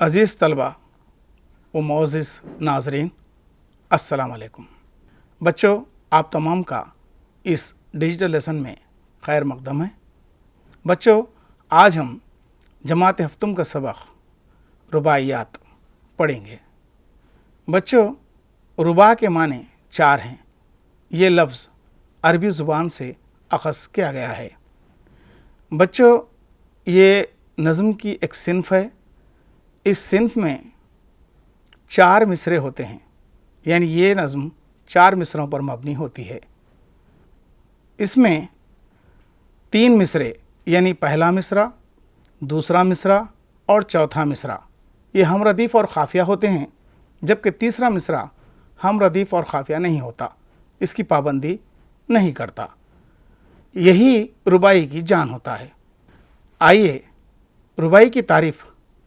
عزیز طلبہ و معزز ناظرین، السلام علیکم۔ بچوں، آپ تمام کا اس ڈیجیٹل لیسن میں خیر مقدم ہے۔ بچوں، آج ہم جماعت ہفتم کا سبق رباعیات پڑھیں گے۔ بچوں، رباع کے معنی 4 ہیں۔ یہ لفظ عربی زبان سے اخذ کیا گیا ہے۔ بچوں، یہ نظم کی ایک صنف ہے۔ اس صنف میں 4 مصرعے ہوتے ہیں، یعنی یہ نظم 4 مصرعوں پر مبنی ہوتی ہے۔ اس میں 3 مصرعے یعنی پہلا مصرع، دوسرا مصرع اور چوتھا مصرع یہ ہم ردیف اور خافیہ ہوتے ہیں، جبکہ تیسرا مصرع ہم ردیف اور خافیہ نہیں ہوتا، اس کی پابندی نہیں کرتا۔ یہی رباعی کی جان ہوتا ہے۔ آئیے رباعی کی تعریف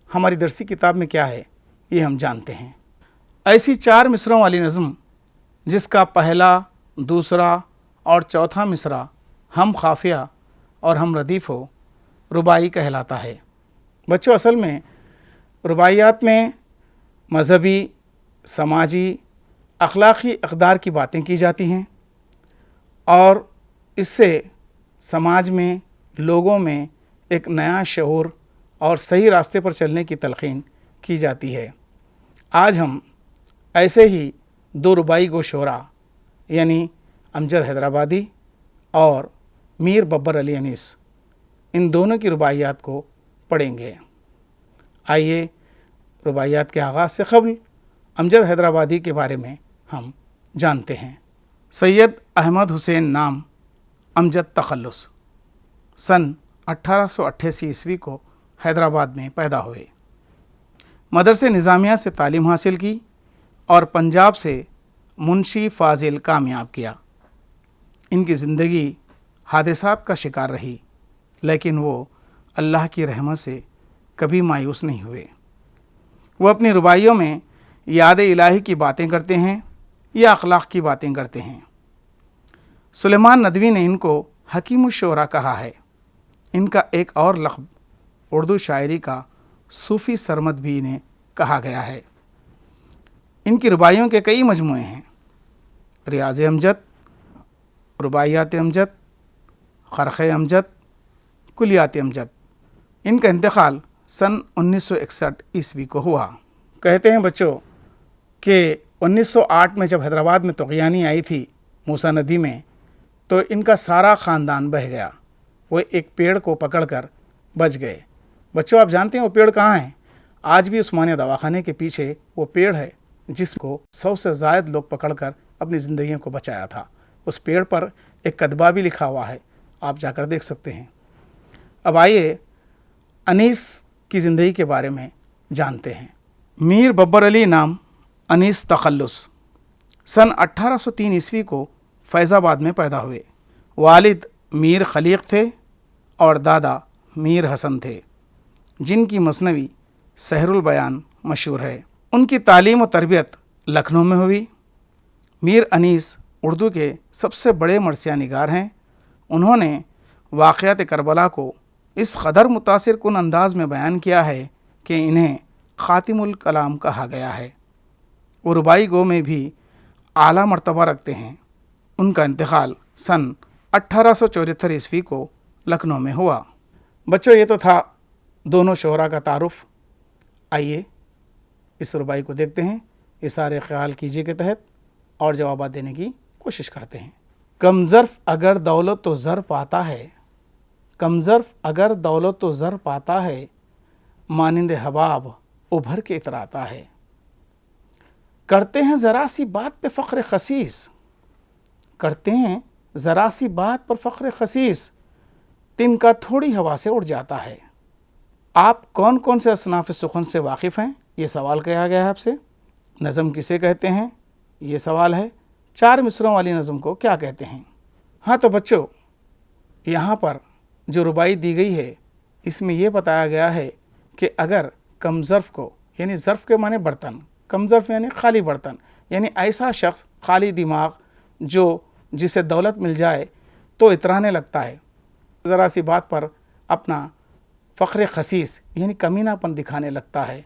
ہماری درسی کتاب میں کیا ہے یہ ہم جانتے ہیں۔ ایسی 4 مصرعوں والی نظم جس کا پہلا، دوسرا اور چوتھا مصرع ہم خافیہ اور ہم ردیف ہو، رباعی کہلاتا ہے۔ بچوں، اصل میں رباعیات میں مذہبی، سماجی، اخلاقی اقدار کی باتیں کی جاتی ہیں اور اس سے سماج میں، لوگوں میں ایک نیا شعور اور صحیح راستے پر چلنے کی تلقین کی جاتی ہے۔ آج ہم ایسے ہی 2 رباعی گو شعراء یعنی امجد حیدرآبادی اور میر ببر علی انیس، ان دونوں کی رباعیات کو پڑھیں گے۔ آئیے رباعیات کے آغاز سے قبل امجد حیدرآبادی کے بارے میں ہم جانتے ہیں۔ سید احمد حسین نام امجد تخلص سن 1888 عیسوی کو حیدرآباد میں پیدا ہوئے۔ مدرسہ نظامیہ سے تعلیم حاصل کی اور پنجاب سے منشی فاضل کامیاب کیا۔ ان کی زندگی حادثات کا شکار رہی، لیکن وہ اللہ کی رحمت سے کبھی مایوس نہیں ہوئے۔ وہ اپنی رباعیوں میں یاد الہی کی باتیں کرتے ہیں یا اخلاق کی باتیں کرتے ہیں۔ سلیمان ندوی نے ان کو حکیم الشعراء کہا ہے۔ ان کا ایک اور لقب اردو شاعری کا صوفی سرمد بھی انہیں کہا گیا ہے۔ ان کی رباعیوں کے کئی مجموعے ہیں: ریاض امجد، رباعیات امجد، خرخ امجد، کلیات امجد۔ ان کا انتقال سن 1961 عیسوی کو ہوا۔ کہتے ہیں بچوں کہ 1908 میں جب حیدرآباد میں طغیانی آئی تھی موسیٰ ندی میں، تو ان کا سارا خاندان بہہ گیا۔ وہ ایک پیڑ کو پکڑ کر بچ گئے۔ بچوں، آپ جانتے ہیں وہ پیڑ کہاں ہیں؟ آج بھی عثمانیہ دواخانے کے پیچھے وہ پیڑ ہے جس کو 100 سے زائد لوگ پکڑ کر اپنی زندگیوں کو بچایا تھا۔ اس پیڑ پر ایک کتبہ بھی لکھا ہوا ہے، آپ جا کر دیکھ سکتے ہیں۔ اب آئیے انیس کی زندگی کے بارے میں جانتے ہیں۔ میر ببر علی نام انیس تخلص سن 1803 عیسوی کو فیض آباد میں پیدا ہوئے۔ والد میر خلیق تھے اور دادا میر حسن تھے، جن کی مثنوی سحر البیان مشہور ہے۔ ان کی تعلیم و تربیت لکھنؤ میں ہوئی۔ میر انیس اردو کے سب سے بڑے مرثیہ نگار ہیں۔ انہوں نے واقعات کربلا کو اس قدر متاثر کن انداز میں بیان کیا ہے کہ انہیں خاتم الکلام کہا گیا ہے۔ وہ رباعی گو میں بھی اعلیٰ مرتبہ رکھتے ہیں۔ ان کا انتقال سن 1874 عیسوی کو لکھنؤ میں ہوا۔ بچوں، یہ تو تھا دونوں شعراء کا تعارف۔ آئیے اس رباعی کو دیکھتے ہیں، اثارِ خیال کیجیے کے تحت اور جوابات دینے کی کوشش کرتے ہیں۔ کم ظرف اگر دولت و زر پاتا ہے، کم ظرف اگر دولت و زر پاتا ہے، مانند حباب ابھر کے اتراتا ہے۔ کرتے ہیں ذرا سی بات پہ فخر خسیس، کرتے ہیں ذرا سی بات پر فخر خسیس، تن کا تھوڑی ہوا سے اڑ جاتا ہے۔ آپ کون کون سے اصناف سخن سے واقف ہیں؟ یہ سوال کیا گیا ہے آپ سے۔ نظم کسے کہتے ہیں؟ یہ سوال ہے۔ 4 مصرعوں والی نظم کو کیا کہتے ہیں؟ ہاں تو بچوں، یہاں پر جو رباعی دی گئی ہے اس میں یہ بتایا گیا ہے کہ اگر کم ظرف کو، یعنی ظرف کے معنی برتن، کم ظرف یعنی خالی برتن، یعنی ایسا شخص خالی دماغ جو جسے دولت مل جائے تو اترانے لگتا ہے، ذرا سی بات پر اپنا فخر خسیس یعنی کمینہ پن دکھانے لگتا ہے،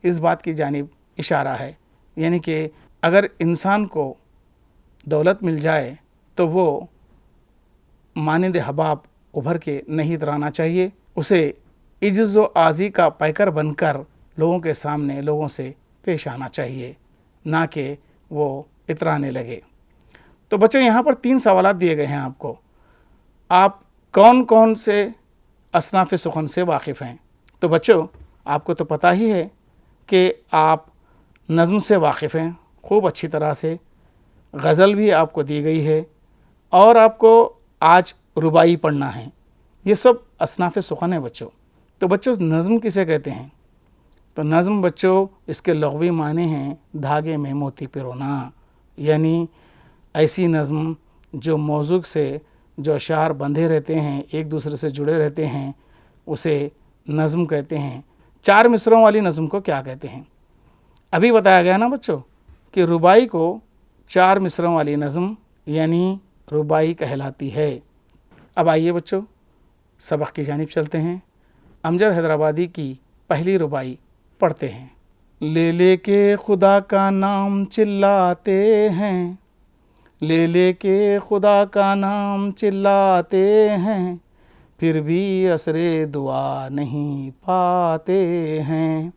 اس بات کی جانب اشارہ ہے، یعنی کہ اگر انسان کو دولت مل جائے تو وہ مانند حباب ابھر کے نہیں اترانا چاہیے، اسے عجز و عاجزی کا پیکر بن کر لوگوں کے سامنے لوگوں سے پیش آنا چاہیے، نہ کہ وہ اترانے لگے۔ تو بچوں یہاں پر 3 سوالات دیے گئے ہیں آپ کو، آپ کون کون سے اصناف سخن سے واقف ہیں؟ تو بچوں آپ کو تو پتہ ہی ہے کہ آپ نظم سے واقف ہیں خوب اچھی طرح سے، غزل بھی آپ کو دی گئی ہے، اور آپ کو آج رباعی پڑھنا ہے۔ یہ سب اصناف سخن ہیں بچوں۔ تو بچوں نظم کسے کہتے ہیں؟ تو نظم بچوں اس کے لغوی معنی ہیں دھاگے میں موتی پرونا، یعنی ایسی نظم جو موضوع سے جو اشعار بندھے رہتے ہیں، ایک دوسرے سے جڑے رہتے ہیں، اسے نظم کہتے ہیں۔ 4 مصروں والی نظم کو کیا کہتے ہیں؟ ابھی بتایا گیا نا بچوں کہ رباعی کو 4 مصروں والی نظم یعنی رباعی کہلاتی ہے۔ اب آئیے بچوں سبق کی جانب چلتے ہیں۔ امجد حیدرآبادی کی پہلی رباعی پڑھتے ہیں۔ لے لے کے خدا کا نام چلاتے ہیں، لے لے کے خدا کا نام چلاتے ہیں، پھر بھی اثر دعا نہیں پاتے ہیں،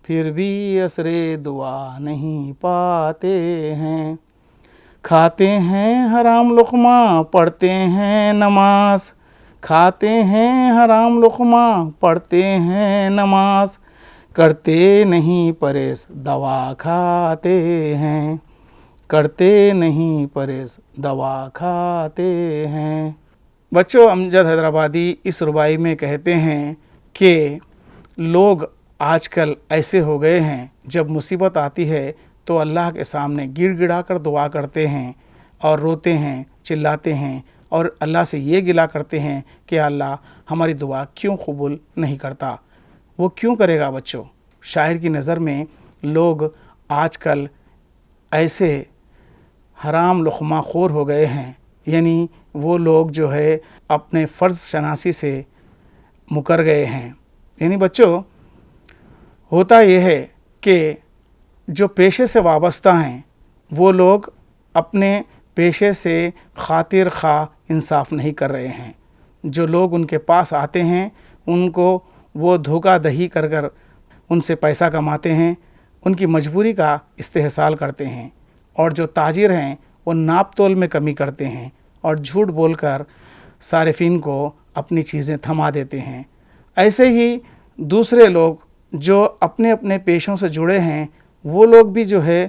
پھر بھی اثر دعا نہیں پاتے ہیں۔ کھاتے ہیں حرام لقمہ پڑھتے ہیں نماز، کھاتے ہیں حرام لقمہ پڑھتے ہیں نماز، کرتے نہیں پرہیز دوا کھاتے ہیں، کرتے نہیں پرہیز دوا کھاتے ہیں۔ بچوں امجد حیدرآبادی اس رباعی میں کہتے ہیں کہ لوگ آج کل ایسے ہو گئے ہیں جب مصیبت آتی ہے تو اللہ کے سامنے گڑ گڑا کر دعا کرتے ہیں اور روتے ہیں، چلاتے ہیں، اور اللہ سے یہ گلا کرتے ہیں کہ اللہ ہماری دعا کیوں قبول نہیں کرتا؟ وہ کیوں کرے گا بچوں؟ شاعر کی نظر میں لوگ آج کل ایسے حرام لقمہ خور ہو گئے ہیں، یعنی وہ لوگ جو ہے اپنے فرض شناسی سے مکر گئے ہیں۔ یعنی بچوں ہوتا یہ ہے کہ جو پیشے سے وابستہ ہیں وہ لوگ اپنے پیشے سے خاطر خواہ انصاف نہیں کر رہے ہیں۔ جو لوگ ان کے پاس آتے ہیں ان کو وہ دھوکہ دہی کر کر ان سے پیسہ کماتے ہیں، ان کی مجبوری کا استحصال کرتے ہیں، اور جو تاجر ہیں وہ ناپ تول میں کمی کرتے ہیں اور جھوٹ بول کر صارفین کو اپنی چیزیں تھما دیتے ہیں۔ ایسے ہی دوسرے لوگ جو اپنے اپنے پیشوں سے جڑے ہیں وہ لوگ بھی جو ہے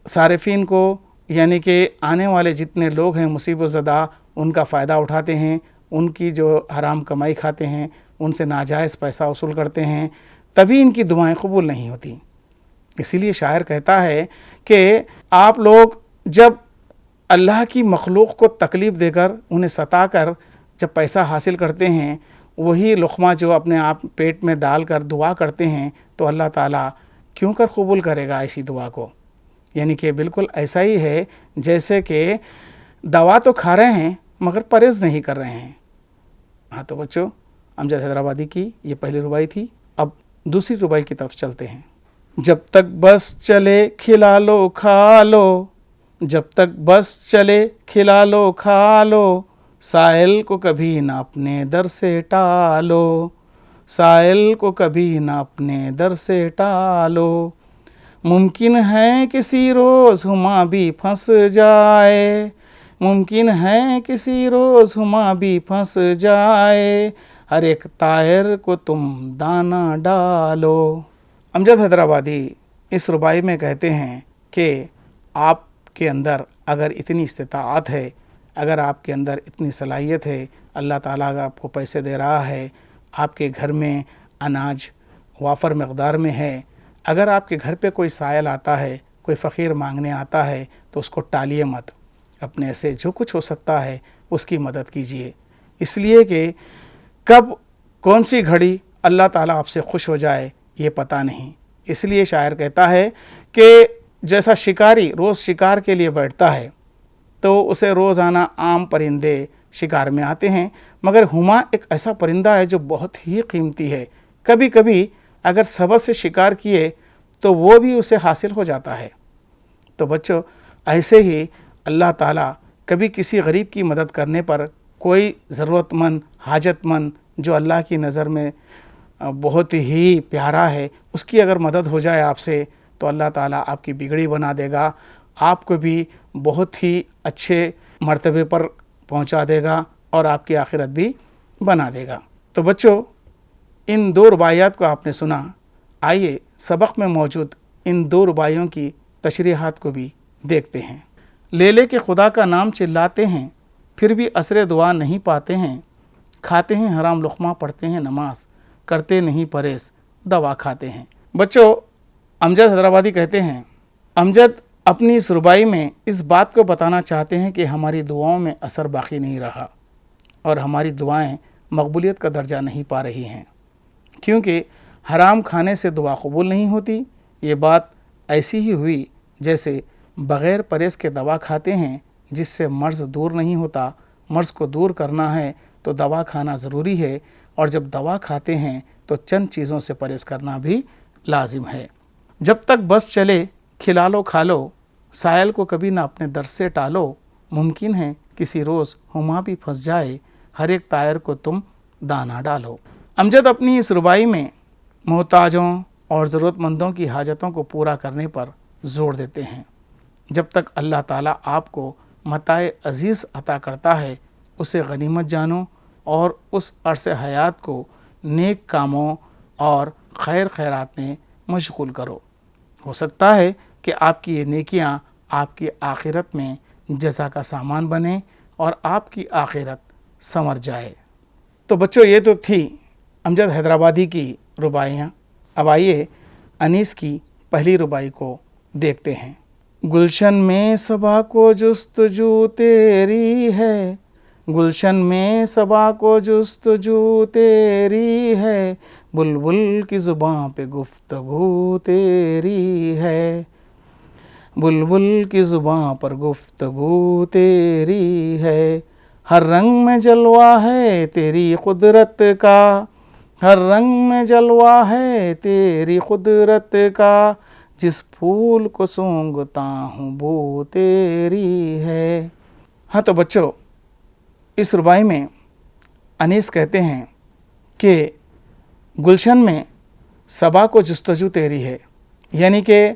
صارفین کو، یعنی کہ آنے والے جتنے لوگ ہیں مصیبت زدہ، ان کا فائدہ اٹھاتے ہیں، ان کی جو حرام کمائی کھاتے ہیں، ان سے ناجائز پیسہ وصول کرتے ہیں، تبھی ان کی دعائیں قبول نہیں ہوتی۔ اسی لیے شاعر کہتا ہے کہ آپ لوگ جب اللہ کی مخلوق کو تکلیف دے کر انہیں ستا کر جب پیسہ حاصل کرتے ہیں، وہی لقمہ جو اپنے آپ پیٹ میں ڈال کر دعا کرتے ہیں تو اللہ تعالیٰ کیوں کر قبول کرے گا ایسی دعا کو؟ یعنی کہ بالکل ایسا ہی ہے جیسے کہ دوا تو کھا رہے ہیں مگر پرہیز نہیں کر رہے ہیں۔ ہاں تو بچوں امجد حیدرآبادی کی یہ پہلی رباعی تھی۔ اب دوسری رباعی کی طرف چلتے ہیں۔ جب تک بس چلے کھلا لو کھا لو، جب تک بس چلے کھلا لو کھا لو، سائل کو کبھی نہ اپنے در سے ٹالو، سائل کو کبھی نہ اپنے در سے ٹالو، ممکن ہے کسی روز ہما بھی پھنس جائے، ممکن ہے کسی روز ہما بھی پھنس جائے، ہر ایک طائر کو تم دانہ ڈالو۔ امجد حیدرآبادی اس رباعی میں کہتے ہیں کہ آپ کے اندر اگر اتنی استطاعت ہے، اگر آپ کے اندر اتنی صلاحیت ہے، اللہ تعالیٰ آپ کو پیسے دے رہا ہے، آپ کے گھر میں اناج وافر مقدار میں ہے، اگر آپ کے گھر پہ کوئی سائل آتا ہے، کوئی فقیر مانگنے آتا ہے تو اس کو ٹالیے مت، اپنے سے جو کچھ ہو سکتا ہے اس کی مدد کیجیے، اس لیے کہ کب کون سی گھڑی اللہ تعالیٰ آپ سے خوش ہو جائے یہ پتہ نہیں۔ اس لیے شاعر کہتا ہے کہ جیسا شکاری روز شکار کے لیے بیٹھتا ہے تو اسے روزانہ عام پرندے شکار میں آتے ہیں، مگر ہما ایک ایسا پرندہ ہے جو بہت ہی قیمتی ہے، کبھی کبھی اگر صبر سے شکار کیے تو وہ بھی اسے حاصل ہو جاتا ہے۔ تو بچوں، ایسے ہی اللہ تعالیٰ کبھی کسی غریب کی مدد کرنے پر، کوئی ضرورت مند، حاجت مند جو اللہ کی نظر میں بہت ہی پیارا ہے، اس کی اگر مدد ہو جائے آپ سے، تو اللہ تعالیٰ آپ کی بگڑی بنا دے گا، آپ کو بھی بہت ہی اچھے مرتبے پر پہنچا دے گا اور آپ کی آخرت بھی بنا دے گا۔ تو بچوں، ان دو رباعیات کو آپ نے سنا، آئیے سبق میں موجود ان دو رباعیوں کی تشریحات کو بھی دیکھتے ہیں۔ لیلے کے خدا کا نام چلاتے ہیں، پھر بھی اثر دعا نہیں پاتے ہیں، کھاتے ہیں حرام لقمہ، پڑھتے ہیں نماز، کرتے نہیں پرہیز، دوا کھاتے ہیں۔ بچوں، امجد حیدرآبادی کہتے ہیں، امجد اپنی اس رباعی میں اس بات کو بتانا چاہتے ہیں کہ ہماری دعاؤں میں اثر باقی نہیں رہا اور ہماری دعائیں مقبولیت کا درجہ نہیں پا رہی ہیں، کیونکہ حرام کھانے سے دعا قبول نہیں ہوتی۔ یہ بات ایسی ہی ہوئی جیسے بغیر پرہیز کے دوا کھاتے ہیں، جس سے مرض دور نہیں ہوتا۔ مرض کو دور کرنا ہے تو دوا کھانا ضروری ہے، اور جب دوا کھاتے ہیں تو چند چیزوں سے پرہیز کرنا بھی لازم ہے۔ جب تک بس چلے کھلا لو کھا لو، سائل کو کبھی نہ اپنے در سے ٹالو، ممکن ہے کسی روز ہما بھی پھنس جائے، ہر ایک طائر کو تم دانہ ڈالو۔ امجد اپنی اس رباعی میں محتاجوں اور ضرورت مندوں کی حاجتوں کو پورا کرنے پر زور دیتے ہیں۔ جب تک اللہ تعالیٰ آپ کو متاع عزیز عطا کرتا ہے، اسے غنیمت جانو اور اس عرص حیات کو نیک کاموں اور خیر خیرات میں مشغول کرو۔ ہو سکتا ہے کہ آپ کی یہ نیکیاں آپ کی آخرت میں جزا کا سامان بنیں اور آپ کی آخرت سنور جائے۔ تو بچوں، یہ تو تھی امجد حیدرآبادی کی رباعیاں۔ اب آئیے انیس کی پہلی رباعی کو دیکھتے ہیں۔ گلشن میں صبا کو جستجو تیری ہے، گلشن میں صبا کو جستجو تیری ہے، بلبل کی زباں پہ گفتگو تیری ہے، بلبل کی زباں پر گفتگو تیری ہے، ہر رنگ میں جلوہ ہے تیری قدرت کا، ہر رنگ میں جلوہ ہے تیری قدرت کا، جس پھول کو سونگھتا ہوں بو تیری ہے۔ ہاں تو بچوں، اس رباعی میں انیس کہتے ہیں کہ گلشن میں صبا کو جستجو تیری ہے، یعنی کہ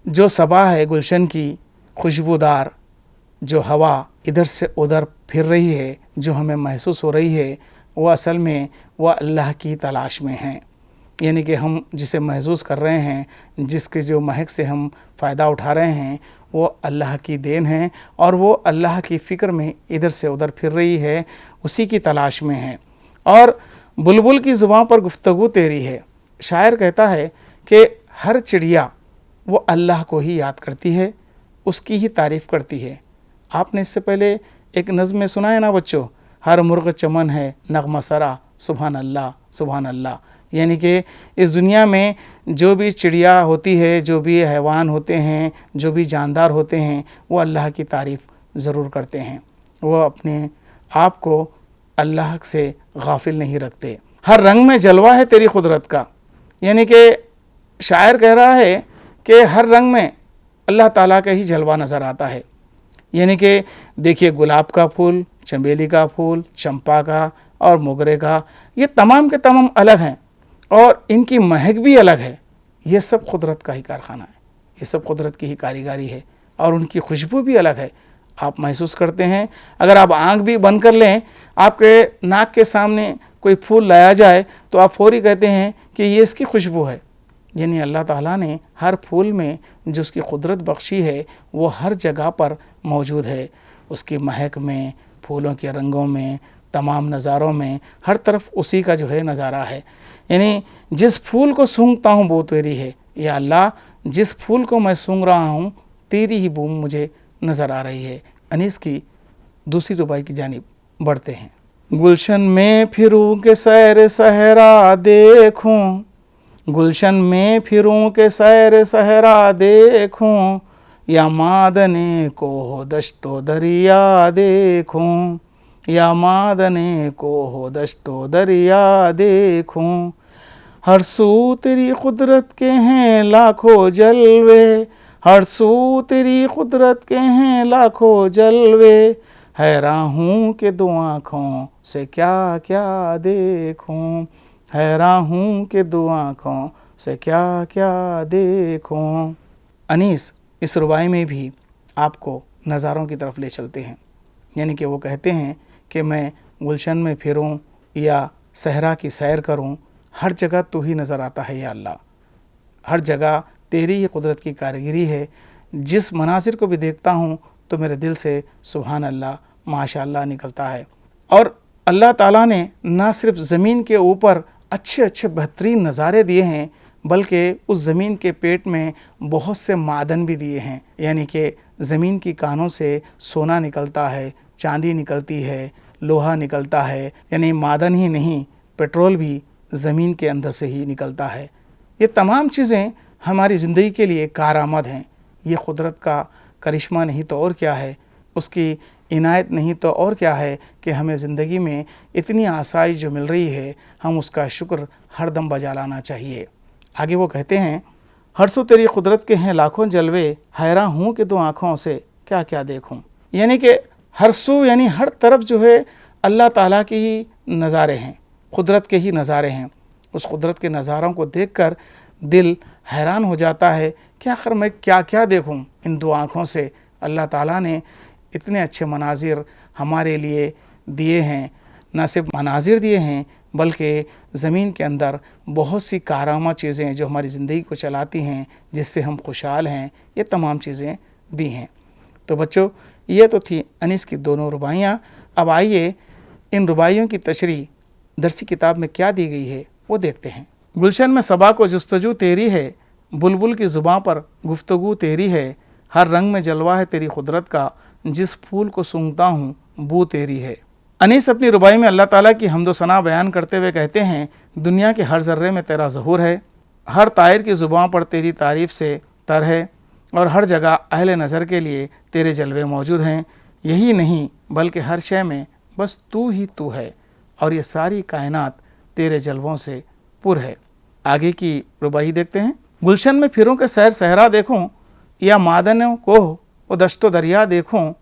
جو صبا ہے گلشن کی خوشبودار جو ہوا ادھر سے ادھر پھر رہی ہے، جو ہمیں محسوس ہو رہی ہے، وہ اصل میں وہ اللہ کی تلاش میں ہیں، یعنی کہ ہم جسے محسوس کر رہے ہیں، جس کے جو مہک سے ہم فائدہ اٹھا رہے ہیں، وہ اللہ کی دین ہے اور وہ اللہ کی فکر میں ادھر سے ادھر پھر رہی ہے، اسی کی تلاش میں ہے۔ اور بلبل کی زباں پر گفتگو تیری ہے، شاعر کہتا ہے کہ ہر چڑیا وہ اللہ کو ہی یاد کرتی ہے، اس کی ہی تعریف کرتی ہے۔ آپ نے اس سے پہلے ایک نظم میں سنا ہے نا بچوں، ہر مرغ چمن ہے نغمہ سرا، سبحان اللہ سبحان اللہ، یعنی کہ اس دنیا میں جو بھی چڑیا ہوتی ہے، جو بھی حیوان ہوتے ہیں، جو بھی جاندار ہوتے ہیں، وہ اللہ کی تعریف ضرور کرتے ہیں، وہ اپنے آپ کو اللہ سے غافل نہیں رکھتے۔ ہر رنگ میں جلوہ ہے تیری قدرت کا، یعنی کہ شاعر کہہ رہا ہے کہ ہر رنگ میں اللہ تعالیٰ کا ہی جلوہ نظر آتا ہے، یعنی کہ دیکھیے گلاب کا پھول، چنبیلی کا پھول، چمپا کا اور موگرے کا، یہ تمام کے تمام الگ ہیں اور ان کی مہک بھی الگ ہے۔ یہ سب قدرت کا ہی کارخانہ ہے، یہ سب قدرت کی ہی کاریگری ہے، اور ان کی خوشبو بھی الگ ہے۔ آپ محسوس کرتے ہیں، اگر آپ آنکھ بھی بند کر لیں، آپ کے ناک کے سامنے کوئی پھول لایا جائے تو آپ فوری کہتے ہیں کہ یہ اس کی خوشبو ہے۔ یعنی اللہ تعالیٰ نے ہر پھول میں جو اس کی قدرت بخشی ہے وہ ہر جگہ پر موجود ہے، اس کی مہک میں، پھولوں کے رنگوں میں، تمام نظاروں میں، ہر طرف اسی کا جو ہے نظارہ ہے۔ یعنی جس پھول کو سونگھتا ہوں وہ تیری ہے، یا اللہ جس پھول کو میں سونگھ رہا ہوں تیری ہی بو مجھے نظر آ رہی ہے۔ انیس کی دوسری رباعی کی جانب بڑھتے ہیں۔ گلشن میں پھروں کے سیر صحرا دیکھوں، گلشن میں پھروں کے سیر صحرا دیکھوں، یا مادنے کو ہو دشت و دریا دیکھوں، یا مادنے کو ہو دشت و دریا دیکھوں، ہر سو تیری قدرت کے ہیں لاکھوں جلوے، ہر سو تیری قدرت کے ہیں لاکھوں جلوے، حیراں ہوں کہ دو آنکھوں سے کیا کیا دیکھوں، حیراں ہوں کہ دو آنکھوں سے کیا کیا دیکھوں۔ انیس اس ربائی میں بھی آپ کو نظاروں کی طرف لے چلتے ہیں، یعنی کہ وہ کہتے ہیں کہ میں گلشن میں پھروں یا صحرا کی سیر کروں، ہر جگہ تو ہی نظر آتا ہے یا اللہ، ہر جگہ تیری ہی قدرت کی کارگری ہے، جس مناظر کو بھی دیکھتا ہوں تو میرے دل سے سبحان اللہ ماشاء اللہ نکلتا ہے۔ اور اللہ تعالیٰ نے نہ صرف زمین کے اوپر اچھے اچھے بہترین نظارے دیے ہیں، بلکہ اس زمین کے پیٹ میں بہت سے معدن بھی دیے ہیں، یعنی کہ زمین کی کانوں سے سونا نکلتا ہے، چاندی نکلتی ہے، لوہا نکلتا ہے، یعنی معدن ہی نہیں پیٹرول بھی زمین کے اندر سے ہی نکلتا ہے۔ یہ تمام چیزیں ہماری زندگی کے لیے کارآمد ہیں۔ یہ قدرت کا کرشمہ نہیں تو اور کیا ہے، اس کی عنایت نہیں تو اور کیا ہے کہ ہمیں زندگی میں اتنی آسائش جو مل رہی ہے، ہم اس کا شکر ہر دم بجا لانا چاہیے۔ آگے وہ کہتے ہیں ہر سو تیری قدرت کے ہیں لاکھوں جلوے، حیراں ہوں کہ دو آنکھوں سے کیا کیا دیکھوں، یعنی کہ ہر سو یعنی ہر طرف جو ہے اللہ تعالیٰ کے ہی نظارے ہیں، قدرت کے ہی نظارے ہیں۔ اس قدرت کے نظاروں کو دیکھ کر دل حیران ہو جاتا ہے کہ آخر میں کیا کیا دیکھوں ان دو آنکھوں سے۔ اللہ تعالیٰ نے اتنے اچھے مناظر ہمارے لیے دیے ہیں، نہ صرف مناظر دیے ہیں بلکہ زمین کے اندر بہت سی کارآمد چیزیں جو ہماری زندگی کو چلاتی ہیں، جس سے ہم خوشحال ہیں، یہ تمام چیزیں دی ہیں۔ تو بچوں یہ تو تھی انیس کی دونوں رباعیاں۔ اب آئیے ان رباعیوں کی تشریح درسی کتاب میں کیا دی گئی ہے وہ دیکھتے ہیں۔ گلشن میں صبا کو جستجو تیری ہے، بلبل کی زباں پر گفتگو تیری ہے، ہر رنگ میں جلوہ ہے تیری قدرت کا، جس پھول کو سونگھتا ہوں بو تیری ہے۔ انیس اپنی ربائی میں اللہ تعالیٰ کی حمد و ثنا بیان کرتے ہوئے کہتے ہیں دنیا کے ہر ذرے میں تیرا ظہور ہے، ہر طائر کی زباں پر تیری تعریف سے تر ہے، اور ہر جگہ اہل نظر کے لیے تیرے جلوے موجود ہیں۔ یہی نہیں بلکہ ہر شے میں بس تو ہی تو ہے، اور یہ ساری کائنات تیرے جلووں سے پر ہے۔ آگے کی ربائی دیکھتے ہیں۔ گلشن میں پھروں کے سیر صحرا دیکھوں، یا معدنوں کو و دشت و دریا دیکھوں،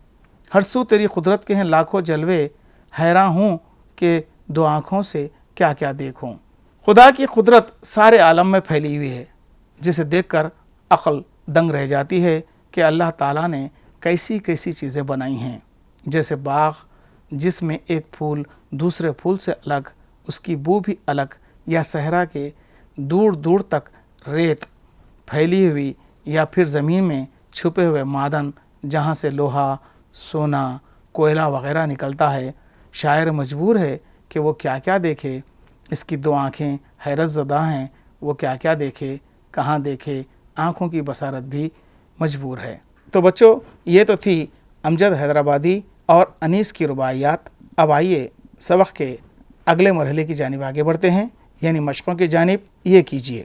ہر سو تیری قدرت کے ہیں لاکھوں جلوے، حیراں ہوں کہ دو آنکھوں سے کیا کیا دیکھوں۔ خدا کی قدرت سارے عالم میں پھیلی ہوئی ہے، جسے دیکھ کر عقل دنگ رہ جاتی ہے کہ اللہ تعالیٰ نے کیسی کیسی چیزیں بنائی ہیں، جیسے باغ جس میں ایک پھول دوسرے پھول سے الگ، اس کی بو بھی الگ، یا صحرا کے دور دور تک ریت پھیلی ہوئی، یا پھر زمین میں چھپے ہوئے معدن جہاں سے لوہا، سونا، کوئلہ وغیرہ نکلتا ہے۔ شاعر مجبور ہے کہ وہ کیا کیا دیکھے، اس کی دو آنکھیں حیرت زدہ ہیں، وہ کیا کیا دیکھے، کہاں دیکھے، آنکھوں کی بصارت بھی مجبور ہے۔ تو بچوں یہ تو تھی امجد حیدرآبادی اور انیس کی رباعیات۔ اب آئیے سبق کے اگلے مرحلے کی جانب آگے بڑھتے ہیں، یعنی مشقوں کی جانب۔ یہ کیجئے،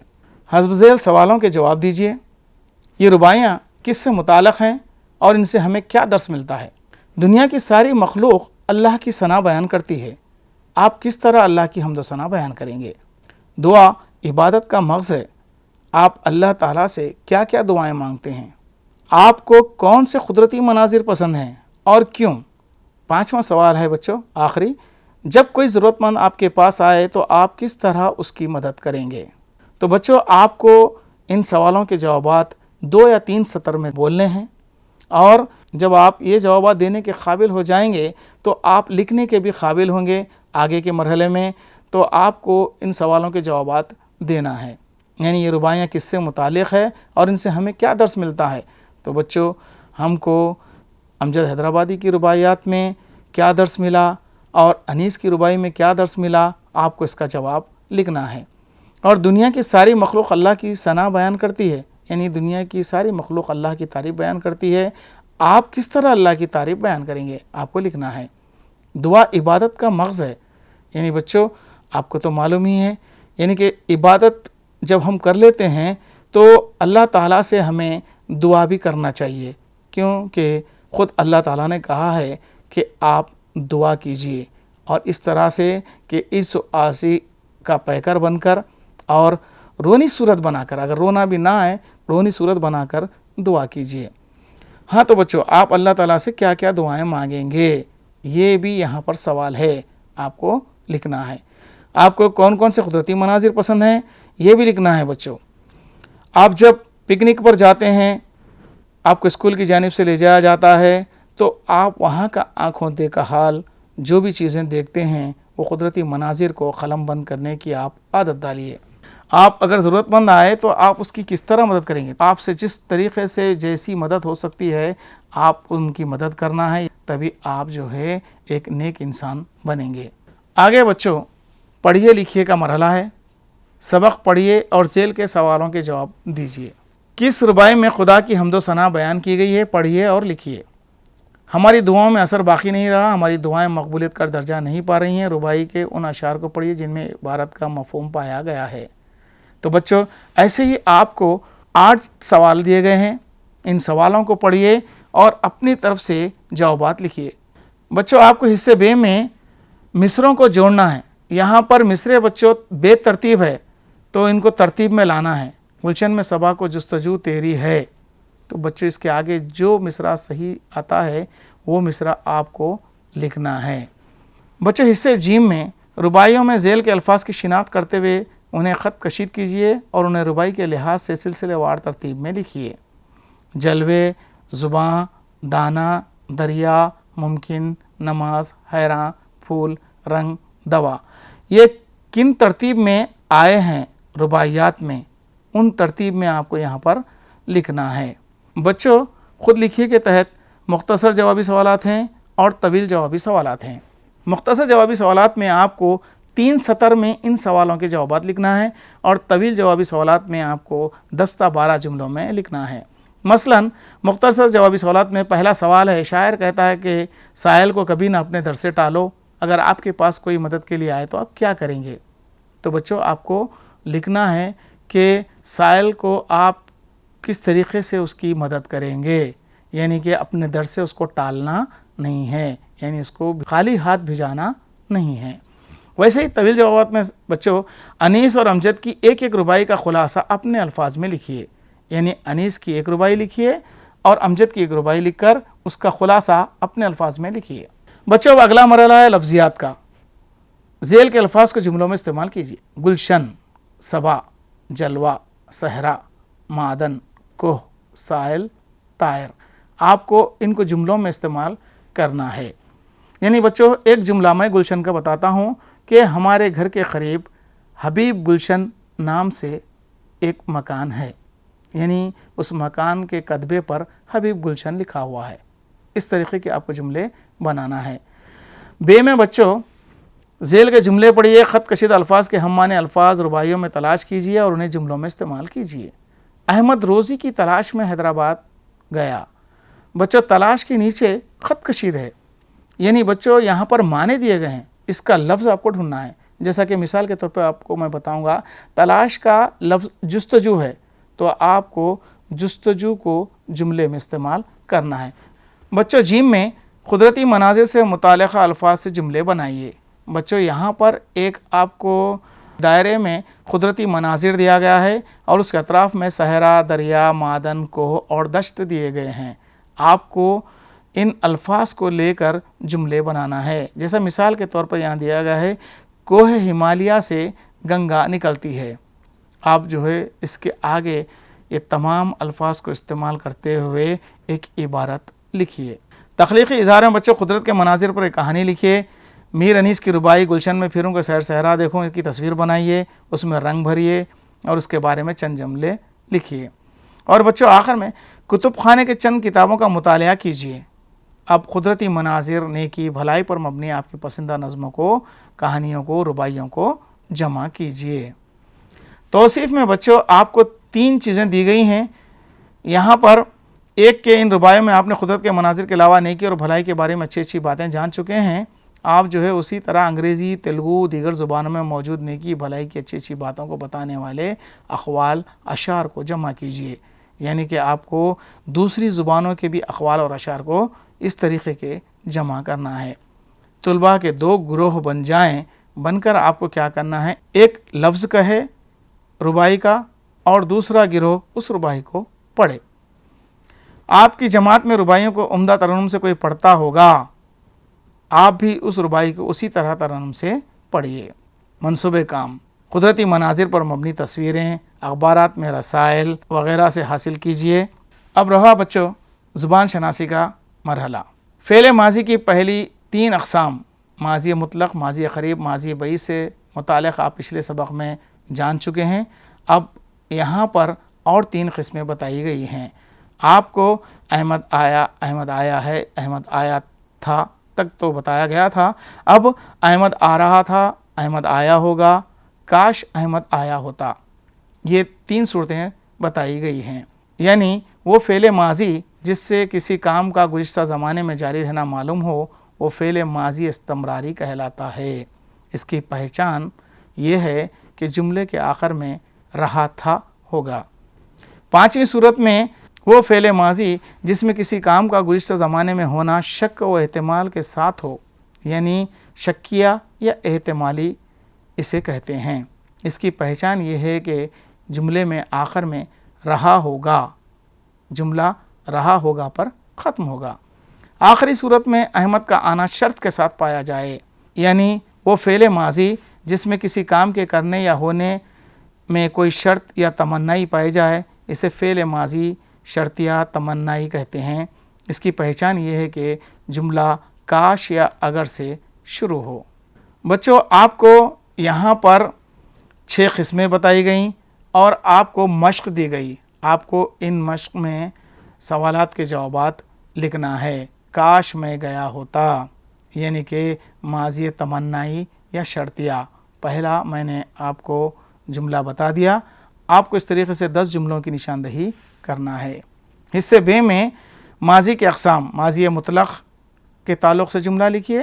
حسب ذیل سوالوں کے جواب دیجئے۔ یہ رباعیاں کس سے متعلق ہیں اور ان سے ہمیں کیا درس ملتا ہے؟ دنیا کی ساری مخلوق اللہ کی ثنا بیان کرتی ہے، آپ کس طرح اللہ کی حمد و ثنا بیان کریں گے؟ دعا عبادت کا مغز ہے، آپ اللہ تعالیٰ سے کیا کیا دعائیں مانگتے ہیں؟ آپ کو کون سے قدرتی مناظر پسند ہیں اور کیوں؟ پانچواں سوال ہے بچوں آخری، جب کوئی ضرورت مند آپ کے پاس آئے تو آپ کس طرح اس کی مدد کریں گے؟ تو بچوں آپ کو ان سوالوں کے جوابات 2 یا 3 سطر میں بولنے ہیں، اور جب آپ یہ جوابات دینے کے قابل ہو جائیں گے تو آپ لکھنے کے بھی قابل ہوں گے آگے کے مرحلے میں، تو آپ کو ان سوالوں کے جوابات دینا ہے، یعنی یہ رباعیاں کس سے متعلق ہے اور ان سے ہمیں کیا درس ملتا ہے۔ تو بچوں ہم کو امجد حیدرآبادی کی رباعیات میں کیا درس ملا اور انیس کی رباعی میں کیا درس ملا، آپ کو اس کا جواب لکھنا ہے۔ اور دنیا کی ساری مخلوق اللہ کی ثنا بیان کرتی ہے، یعنی دنیا کی ساری مخلوق اللہ کی تعریف بیان کرتی ہے، آپ کس طرح اللہ کی تعریف بیان کریں گے، آپ کو لکھنا ہے۔ دعا عبادت کا مغز ہے، یعنی بچوں آپ کو تو معلوم ہی ہے، یعنی کہ عبادت جب ہم کر لیتے ہیں تو اللہ تعالیٰ سے ہمیں دعا بھی کرنا چاہیے، کیونکہ خود اللہ تعالیٰ نے کہا ہے کہ آپ دعا کیجئے، اور اس طرح سے کہ اس آسی کا پیکر بن کر اور رونی صورت بنا کر، اگر رونا بھی نہ آئے رونی صورت بنا کر دعا کیجیے۔ ہاں تو بچوں، آپ اللہ تعالیٰ سے کیا کیا دعائیں مانگیں گے یہ بھی یہاں پر سوال ہے، آپ کو لکھنا ہے۔ آپ کو کون کون سے قدرتی مناظر پسند ہیں یہ بھی لکھنا ہے بچوں۔ آپ جب پکنک پر جاتے ہیں، آپ کو اسکول کی جانب سے لے جایا جاتا ہے، تو آپ وہاں کا آنکھوں دیکھا حال جو بھی چیزیں دیکھتے ہیں وہ قدرتی مناظر کو قلم بند کرنے کی آپ عادت ڈالیے۔ آپ اگر ضرورت مند آئے تو آپ اس کی کس طرح مدد کریں گے؟ آپ سے جس طریقے سے جیسی مدد ہو سکتی ہے آپ ان کی مدد کرنا ہے، تبھی آپ جو ہے ایک نیک انسان بنیں گے۔ آگے بچوں، پڑھیے لکھیے کا مرحلہ ہے۔ سبق پڑھیے اور ذیل کے سوالوں کے جواب دیجیے۔ کس ربائی میں خدا کی حمد و ثنا بیان کی گئی ہے؟ پڑھیے اور لکھیے۔ ہماری دعاؤں میں اثر باقی نہیں رہا، ہماری دعائیں مقبولیت کا درجہ نہیں پا رہی ہیں۔ ربائی کے ان اشعار کو پڑھیے جن میں عبارت کا مفہوم پایا گیا ہے۔ تو بچوں، ایسے ہی آپ کو 8 سوال دیے گئے ہیں، ان سوالوں کو پڑھیے اور اپنی طرف سے جوابات لکھیے۔ بچوں، آپ کو حصے بے میں مصروں کو جوڑنا ہے۔ یہاں پر مصرے بچوں بے ترتیب ہے تو ان کو ترتیب میں لانا ہے۔ گلشن میں صبا کو جستجو تیری ہے، تو بچوں اس کے آگے جو مصرع صحیح آتا ہے وہ مصرع آپ کو لکھنا ہے۔ بچوں، حصے جیم میں رباعیوں میں ذیل کے الفاظ کی شناخت کرتے ہوئے انہیں خط کشید کیجیے اور انہیں رباعی کے لحاظ سے سلسلے وار ترتیب میں لکھیے۔ جلوے، زباں، دانہ، دریا، ممکن، نماز، حیراں، پھول، رنگ، دوا، یہ کن ترتیب میں آئے ہیں رباعیات میں، ان ترتیب میں آپ کو یہاں پر لکھنا ہے۔ بچوں، خود لکھیے کے تحت مختصر جوابی سوالات ہیں اور طویل جوابی سوالات ہیں۔ مختصر جوابی سوالات میں آپ کو 3 سطر میں ان سوالوں کے جوابات لکھنا ہے اور طویل جوابی سوالات میں آپ کو 10 تا 12 جملوں میں لکھنا ہے۔ مثلا مختصر جوابی سوالات میں پہلا سوال ہے، شاعر کہتا ہے کہ سائل کو کبھی نہ اپنے در سے ٹالو، اگر آپ کے پاس کوئی مدد کے لیے آئے تو آپ کیا کریں گے؟ تو بچوں، آپ کو لکھنا ہے کہ سائل کو آپ کس طریقے سے اس کی مدد کریں گے، یعنی کہ اپنے در سے اس کو ٹالنا نہیں ہے، یعنی اس کو خالی ہاتھ بھیجانا نہیں ہے۔ ویسے ہی طویل جوابات میں بچوں انیس اور امجد کی ایک ایک ربائی کا خلاصہ اپنے الفاظ میں لکھیے، یعنی انیس کی ایک ربائی لکھیے اور امجد کی ایک ربائی لکھ کر اس کا خلاصہ اپنے الفاظ میں لکھیے۔ بچوں، اب اگلا مرحلہ ہے لفظیات کا۔ ذیل کے الفاظ کو جملوں میں استعمال کیجیے۔ گلشن، صبا، جلوہ، صحرا، معدن، کوہ، ساحل، طائر، آپ کو ان کو جملوں میں استعمال کرنا ہے۔ یعنی بچوں، ایک جملہ میں گلشن کا بتاتا ہوں کہ ہمارے گھر کے قریب حبیب گلشن نام سے ایک مکان ہے، یعنی اس مکان کے کتبے پر حبیب گلشن لکھا ہوا ہے۔ اس طریقے کے آپ کو جملے بنانا ہے۔ بے میں بچوں ذیل کے جملے پڑھیے، خط کشیدہ الفاظ کے ہم معنی الفاظ رباعیوں میں تلاش کیجیے اور انہیں جملوں میں استعمال کیجیے۔ احمد روزی کی تلاش میں حیدرآباد گیا۔ بچوں، تلاش کے نیچے خط کشید ہے، یعنی بچوں یہاں پر معنی دیے گئے ہیں، اس کا لفظ آپ کو ڈھونڈنا ہے۔ جیسا کہ مثال کے طور پہ آپ کو میں بتاؤں گا، تلاش کا لفظ جستجو ہے تو آپ کو جستجو کو جملے میں استعمال کرنا ہے۔ بچوں، جیم میں قدرتی مناظر سے متعلقہ الفاظ سے جملے بنائیے۔ بچوں، یہاں پر ایک آپ کو دائرے میں قدرتی مناظر دیا گیا ہے اور اس کے اطراف میں صحرا، دریا، معدن، کوہ اور دشت دیے گئے ہیں۔ آپ کو ان الفاظ کو لے کر جملے بنانا ہے۔ جیسا مثال کے طور پر یہاں دیا گیا ہے، کوہ ہمالیہ سے گنگا نکلتی ہے۔ آپ جو ہے اس کے آگے یہ تمام الفاظ کو استعمال کرتے ہوئے ایک عبارت لکھیے۔ تخلیقی اظہار میں بچوں قدرت کے مناظر پر ایک کہانی لکھیے۔ میر انیس کی ربائی گلشن میں پھروں کا سیر صحرا دیکھوں کی تصویر بنائیے، اس میں رنگ بھریے اور اس کے بارے میں چند جملے لکھیے۔ اور بچوں آخر میں کتب خانے کے چند کتابوں کا مطالعہ کیجیے۔ اب قدرتی مناظر، نیکی، بھلائی پر مبنی آپ کی پسندہ نظموں کو، کہانیوں کو، رباعیوں کو جمع کیجیے۔ توصیف میں بچوں آپ کو 3 چیزیں دی گئی ہیں یہاں پر۔ ایک کہ ان رباعیوں میں آپ نے قدرت کے مناظر کے علاوہ نیکی اور بھلائی کے بارے میں اچھی اچھی باتیں جان چکے ہیں۔ آپ جو ہے اسی طرح انگریزی، تیلگو، دیگر زبانوں میں موجود نیکی بھلائی کی اچھی اچھی باتوں کو بتانے والے اقوال، اشعار کو جمع کیجیے، یعنی کہ آپ کو دوسری زبانوں کے بھی اقوال اور اشعار کو اس طریقے کے جمع کرنا ہے۔ طلباء کے 2 گروہ بن جائیں، بن کر آپ کو کیا کرنا ہے، ایک لفظ کہے ربائی کا اور دوسرا گروہ اس ربائی کو پڑھے۔ آپ کی جماعت میں ربائیوں کو عمدہ ترنم سے کوئی پڑھتا ہوگا، آپ بھی اس ربائی کو اسی طرح ترنم سے پڑھیے۔ منصوبہ کام: قدرتی مناظر پر مبنی تصویریں اخبارات میں رسائل وغیرہ سے حاصل کیجیے۔ اب رہا بچوں زبان شناسی کا مرحلہ۔ فعل ماضی کی پہلی 3 اقسام ماضی مطلق، ماضی قریب، ماضی بعید سے متعلق آپ پچھلے سبق میں جان چکے ہیں۔ اب یہاں پر اور 3 قسمیں بتائی گئی ہیں۔ آپ کو احمد آیا، احمد آیا ہے، احمد آیا تھا تک تو بتایا گیا تھا۔ اب احمد آ رہا تھا، احمد آیا ہوگا، کاش احمد آیا ہوتا، یہ 3 صورتیں بتائی گئی ہیں۔ یعنی وہ فعل ماضی جس سے کسی کام کا گزشتہ زمانے میں جاری رہنا معلوم ہو وہ فعل ماضی استمراری کہلاتا ہے۔ اس کی پہچان یہ ہے کہ جملے کے آخر میں رہا تھا ہوگا۔ 5ویں صورت میں وہ فعل ماضی جس میں کسی کام کا گزشتہ زمانے میں ہونا شک و احتمال کے ساتھ ہو، یعنی شکیہ یا احتمالی اسے کہتے ہیں۔ اس کی پہچان یہ ہے کہ جملے میں آخر میں رہا ہوگا، جملہ رہا ہوگا پر ختم ہوگا۔ آخری صورت میں احمد کا آنا شرط کے ساتھ پایا جائے، یعنی وہ فعل ماضی جس میں کسی کام کے کرنے یا ہونے میں کوئی شرط یا تمنائی پائی جائے اسے فعل ماضی شرطیہ تمنائی کہتے ہیں۔ اس کی پہچان یہ ہے کہ جملہ کاش یا اگر سے شروع ہو۔ بچوں آپ کو یہاں پر 6 قسمیں بتائی گئیں اور آپ کو مشق دی گئی۔ آپ کو ان مشق میں سوالات کے جوابات لکھنا ہے۔ کاش میں گیا ہوتا یعنی کہ ماضی تمنائی یا شرطیہ، پہلا میں نے آپ کو جملہ بتا دیا۔ آپ کو اس طریقے سے 10 جملوں کی نشاندہی کرنا ہے۔ حصے ب میں ماضی کے اقسام: ماضی مطلق کے تعلق سے جملہ لکھیے،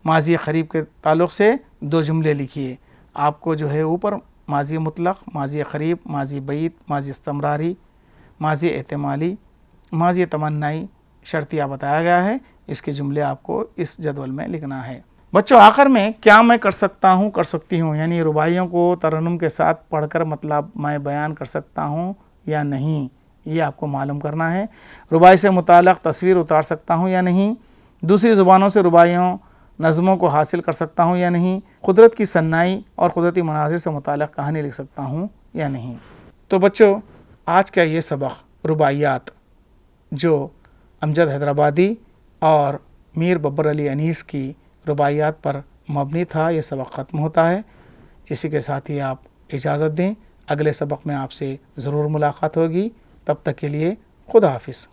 ماضی قریب کے تعلق سے 2 جملے لکھیے۔ آپ کو جو ہے اوپر ماضی مطلق، ماضی قریب، ماضی بعید، ماضی استمراری، ماضی احتمالی، ماضی تمنائی، شرطیہ بتایا گیا ہے۔ اس کے جملے آپ کو اس جدول میں لکھنا ہے۔ بچوں آخر میں کیا میں کر سکتا ہوں، کر سکتی ہوں، یعنی رباعیوں کو ترنم کے ساتھ پڑھ کر مطلب میں بیان کر سکتا ہوں یا نہیں، یہ آپ کو معلوم کرنا ہے۔ رباعی سے متعلق تصویر اتار سکتا ہوں یا نہیں، دوسری زبانوں سے رباعیوں نظموں کو حاصل کر سکتا ہوں یا نہیں، قدرت کی صنائی اور قدرتی مناظر سے متعلق کہانی لکھ سکتا ہوں یا نہیں۔ تو بچوں آج کا یہ سبق رباعیات جو امجد حیدرآبادی اور میر ببر علی انیس کی رباعیات پر مبنی تھا، یہ سبق ختم ہوتا ہے۔ اسی کے ساتھ ہی آپ اجازت دیں، اگلے سبق میں آپ سے ضرور ملاقات ہوگی۔ تب تک کے لیے خدا حافظ۔